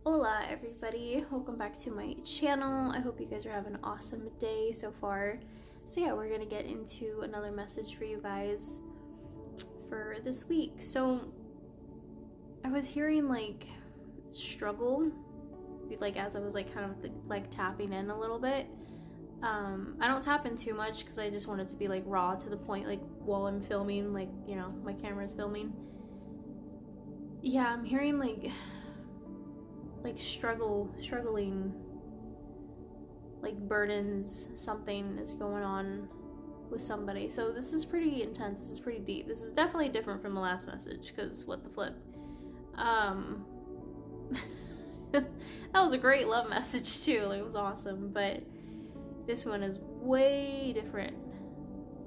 Hola everybody, welcome back to my channel. I hope you guys are having an awesome day so far. So yeah, we're gonna get into another message for you guys for this week. So I was hearing like struggle, like as I was like kind of like tapping in a little bit. I don't tap in too much because I just want it to be like raw to the point, like while I'm filming, like my camera's filming. Yeah, I'm hearing like struggling, like burdens, something is going on with somebody. So this is pretty intense, this is pretty deep. This is definitely different from the last message, because what the flip. That was a great love message too, like, it was awesome, but this one is way different.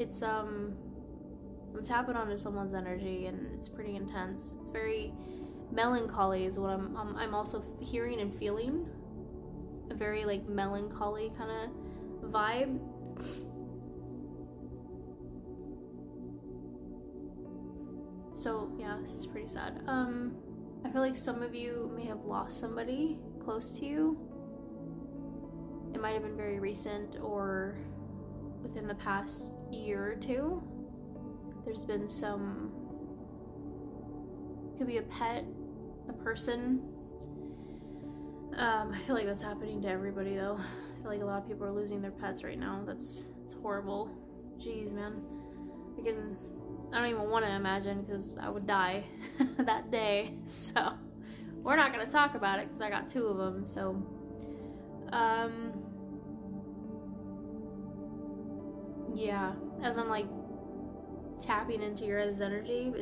It's I'm tapping onto someone's energy and it's pretty intense. It's very melancholy is what I'm also hearing and feeling. A very like melancholy kind of vibe. So yeah, this is pretty sad. I feel like some of you may have lost somebody close to you. It might have been very recent or within the past year or two. There's been some, it could be a pet, a person. I feel like that's happening to everybody though. I feel like a lot of people are losing their pets right now. It's horrible. Jeez, man. I don't even want to imagine, because I would die that day. So we're not gonna talk about it because I got 2 of them. So yeah, as I'm like tapping into your guys' energy,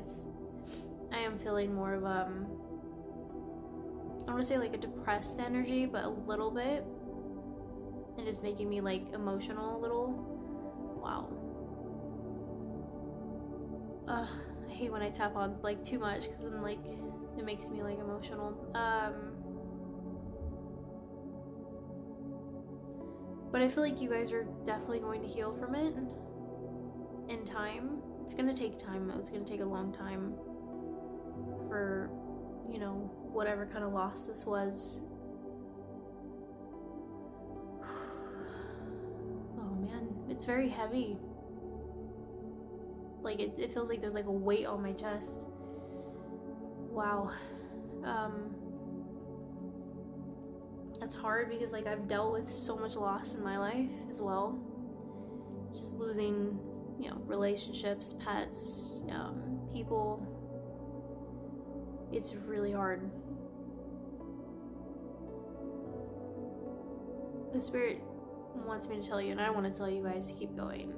I am feeling more of I want to say like a depressed energy, but a little bit, and it's making me like emotional a little. Wow. I hate when I tap on like too much, because then like it makes me like emotional. But I feel like you guys are definitely going to heal from it in time. It's gonna take time though. It's gonna take a long time for, whatever kind of loss this was. Oh man, it's very heavy. Like it feels like there's like a weight on my chest. Wow. That's hard because like I've dealt with so much loss in my life as well. Just losing, relationships, pets, people. It's really hard. The spirit wants me to tell you, and I want to tell you guys to keep going.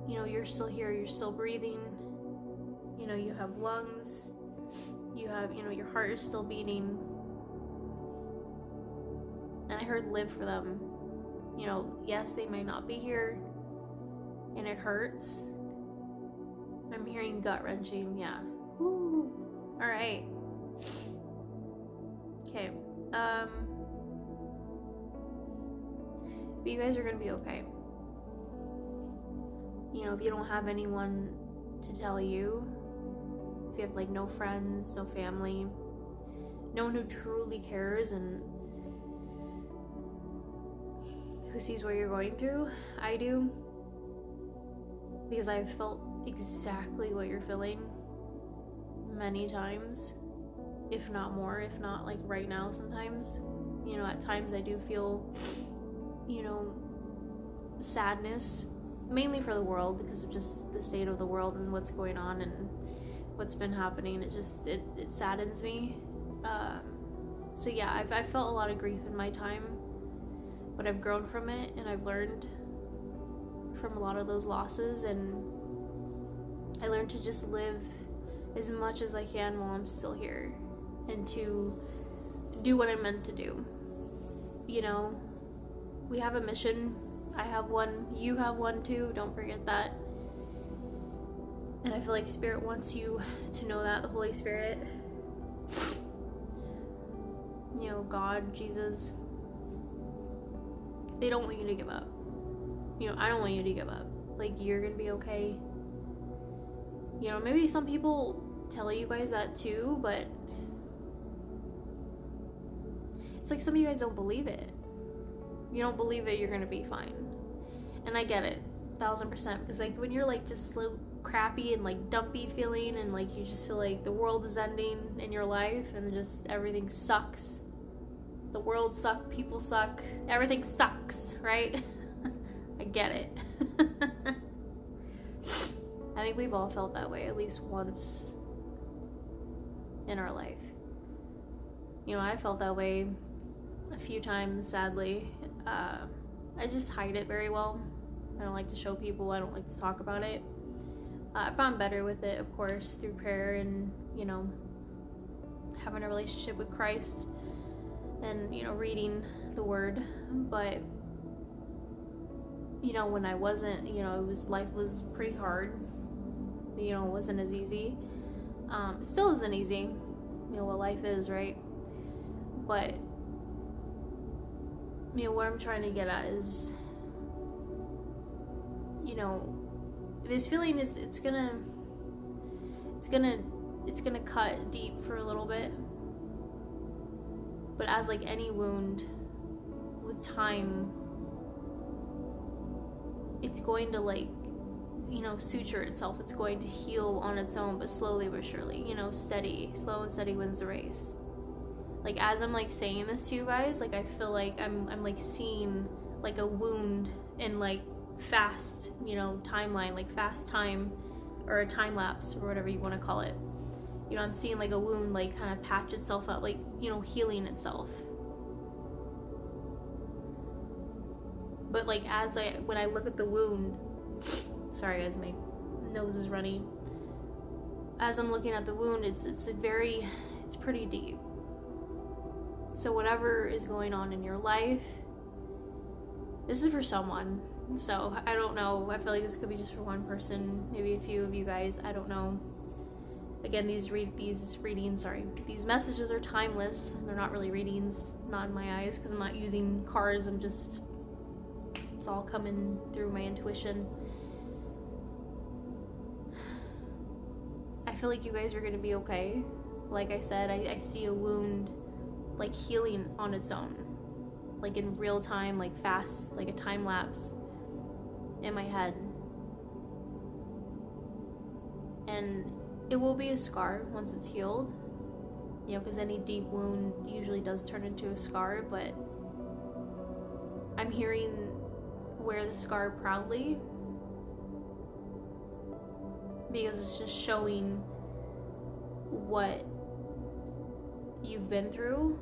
You're still here, you're still breathing. You have lungs. You have, your heart is still beating. And I heard live for them. Yes, they may not be here, and it hurts. I'm hearing gut-wrenching, yeah. Woo. All right. Okay. But you guys are gonna be okay. If you don't have anyone to tell you, if you have like no friends, no family, no one who truly cares and who sees what you're going through, I do, because I've felt exactly what you're feeling many times, if not more, if not like right now sometimes. At times I do feel, sadness, mainly for the world, because of just the state of the world and what's going on and what's been happening. It saddens me. So yeah, I've felt a lot of grief in my time, but I've grown from it, and I've learned from a lot of those losses, and I learned to just live as much as I can while I'm still here, and to do what I'm meant to do. We have a mission. I have one, you have one too, don't forget that. And I feel like Spirit wants you to know that, the Holy Spirit, God, Jesus, they don't want you to give up. I don't want you to give up. Like, you're gonna be okay. Maybe some people tell you guys that too, but It's like some of you guys don't believe it. You don't believe that you're gonna be fine. And I get it, 1000%, because like when you're like just so crappy and like dumpy feeling, and like you just feel like the world is ending in your life and just everything sucks. The world sucks, people suck, everything sucks, right? I get it. I think we've all felt that way at least once in our life. You know, I felt that way a few times, sadly. I just hide it very well. I don't like to show people. I don't like to talk about it. I've gotten better with it, of course, through prayer and, you know, having a relationship with Christ and, you know, reading the Word. But, you know, when I wasn't, you know, life was pretty hard. You know, it wasn't as easy. Still isn't easy. You know what life is, right? But, you know, what I'm trying to get at is, you know, this feeling is, it's gonna cut deep for a little bit. But as like any wound, with time, it's going to, like, you know, suture itself. It's going to heal on its own, but slowly but surely, you know, slow and steady wins the race. Like, as I'm like saying this to you guys, like, I feel like I'm like seeing like a wound in like fast, you know, timeline, like fast time, or a time lapse, or whatever you want to call it. You know, I'm seeing like a wound like kind of patch itself up, like, you know, healing itself. But like when I look at the wound, sorry guys, my nose is runny. As I'm looking at the wound, it's pretty deep. So whatever is going on in your life, this is for someone. So I don't know. I feel like this could be just for one person, maybe a few of you guys. I don't know. Again, these messages are timeless. They're not really readings, not in my eyes, because I'm not using cards. It's all coming through my intuition. I feel like you guys are going to be okay. Like I said, I see a wound like healing on its own, like in real time, like fast, like a time lapse in my head. And it will be a scar once it's healed, you know, because any deep wound usually does turn into a scar. But I'm hearing wear the scar proudly, because it's just showing what you've been through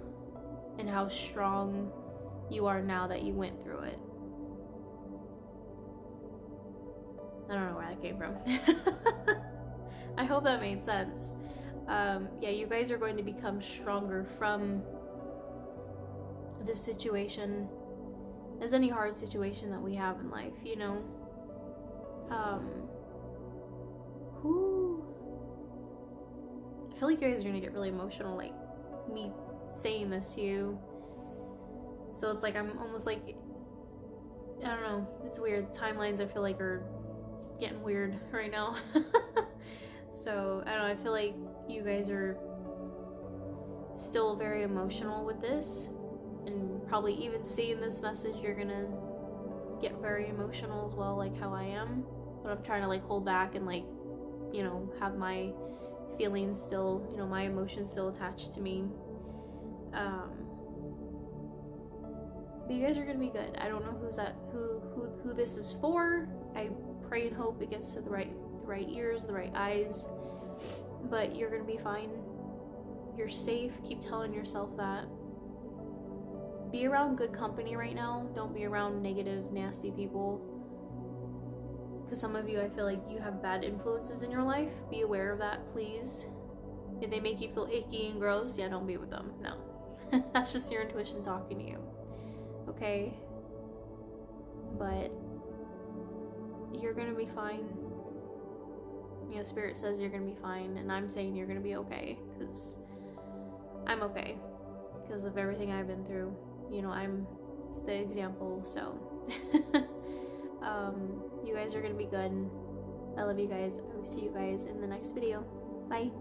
and how strong you are now that you went through it. I don't know where that came from. I hope that made sense. Yeah, you guys are going to become stronger from this situation, as any hard situation that we have in life, you know. I feel like you guys are gonna get really emotional, like me saying this to you. So it's like I'm almost like, I don't know, it's weird. The timelines I feel like are getting weird right now. So I don't know, I feel like you guys are still very emotional with this, and probably even seeing this message you're gonna get very emotional as well, like how I am. But I'm trying to like hold back and like, you know, have my feelings still, you know, my emotions still attached to me. But you guys are gonna be good. I don't know who this is for. I pray and hope it gets to the right ears, the right eyes. But you're gonna be fine. You're safe. Keep telling yourself that. Be around good company right now. Don't be around negative, nasty people. Because some of you, I feel like you have bad influences in your life. Be aware of that, please. If they make you feel icky and gross, yeah, don't be with them. No. That's just your intuition talking to you. Okay? But you're gonna be fine. You know, Spirit says you're gonna be fine, and I'm saying you're gonna be okay, because I'm okay. Because of everything I've been through. You know, I'm the example, so. You guys are gonna be good. I love you guys. I will see you guys in the next video. Bye.